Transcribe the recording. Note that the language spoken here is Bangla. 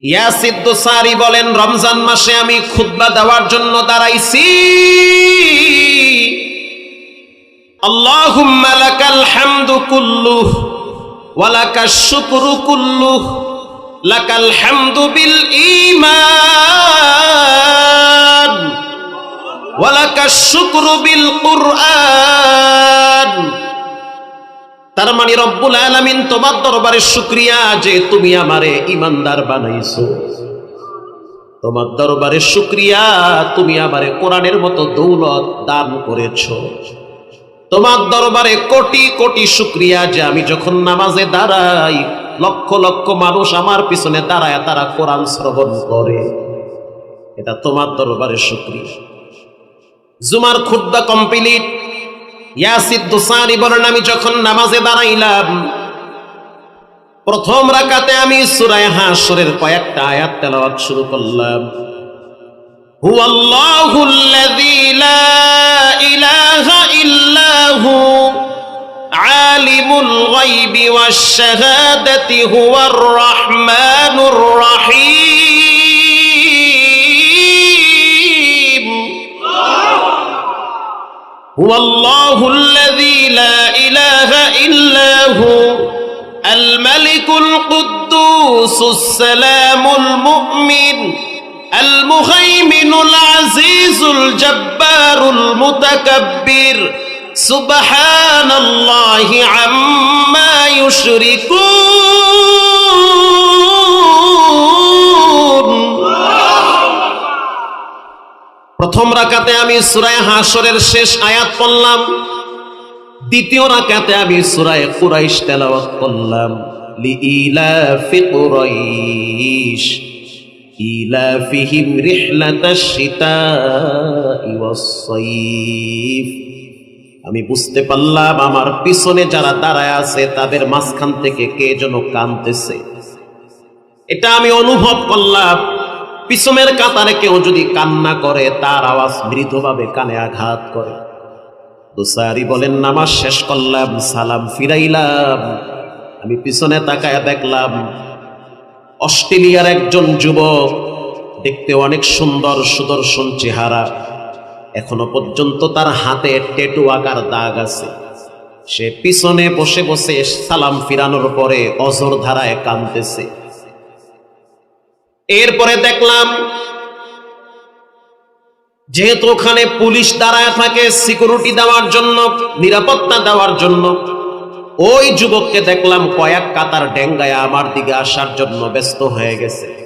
ইয়াসির দোসারি বলেন, রমজান মাসে আমি খুতবা দেওয়ার জন্য দাঁড়াইছি। আল্লাহুম্মা লাকাল হামদু কুল্লুহ ওয়া লাকাশ শুকরু কুল্লুহ, লাকাল হামদু বিল ঈমান ওয়া লাকাশ শুকরু বিল কুরআন। তার মানে রব্বুল আলামিন তোমার দরবারে শুকরিয়া যে তুমি আমারে ঈমানদার বানাইছো, তোমার দরবারে শুকরিয়া তুমি আমারে কোরআনের মতো দৌলত দান করেছো, তোমার দরবারে কোটি কোটি শুকরিয়া যে আমি যখন নামাজে দাঁড়াই লক্ষ লক্ষ মানুষ আমার পিছনে দাঁড়ায় তারা কোরআন শ্রবণ করে, এটা তোমার দরবারে শুকরিয়া। জুমার খুতবা কমপ্লিট। ইয়াসির দোসারি বলেন, আমি যখন নামাজে দাঁড়াইলাম প্রথম রাকাতে আমি সূরা হাশরের কয়েকটা আয়াত তেলাওয়াত শুরু করলাম। হুয়াল্লাহুল্লাযী লা ইলাহা ইল্লা হু আলিমুল গায়বি ওয়াশ শাহাদাতি হুয়ার রাহমানুর রাহিম। হুয়াল্লাহুল্লাযী লা ইলাহা ইল্লা হু আল মালিকুল কুদ্দুসুস সালামুল মুমিন আল মুহাইমিনুল আজিজুল জব্বারুল মুতাকাব্বির সুবহানাল্লাহি আম্মা ইউশরিকুন। প্রথম রাকাতে আমি সূরা হাশরের শেষ আয়াত পড়লাম, দ্বিতীয় রাকাতে আমি সূরা কুরাইশ তেলাওয়াত করলাম। লিইলাফি কুরাইশ ইলাফিহিম রিহলাতাশ শিতাই ওয়াস সাইফ। আমি বুঝতে পারলাম আমার পিছনে যারা দাঁড়ায় আছে তাদের মাঝখান থেকে কে যেন কাঁদতেছে, এটা আমি অনুভব করলাম। পিছনের কাতারে কেউ যদি কান্না করে তার আওয়াজ মৃদুভাবে কানে আঘাত করে। দোসারি বলেন, নামাজ শেষ করলাম, সালাম ফিরাইলাম, আমি পিছনে তাকায় দেখলাম অস্ট্রেলিয়ার একজন যুবক, দেখতে অনেক সুন্দর সুদর্শন চেহারা, এখনো পর্যন্ত তার হাতে ট্যাটু আকার দাগ আছে। সে পিছনে বসে বসে সালাম ফিরানোর পরে অঝর ধারায় কাঁদতেছে। এরপরে দেখলাম যেহেতু ওখানে পুলিশ দাঁড়ায় থাকে সিকিউরিটি দেওয়ার জন্য, নিরাপত্তা দেওয়ার জন্য, ওই যুবককে দেখলাম কয়েক কাতার ডেঙ্গায় আমার দিকে আসার জন্য ব্যস্ত হয়ে গেছে।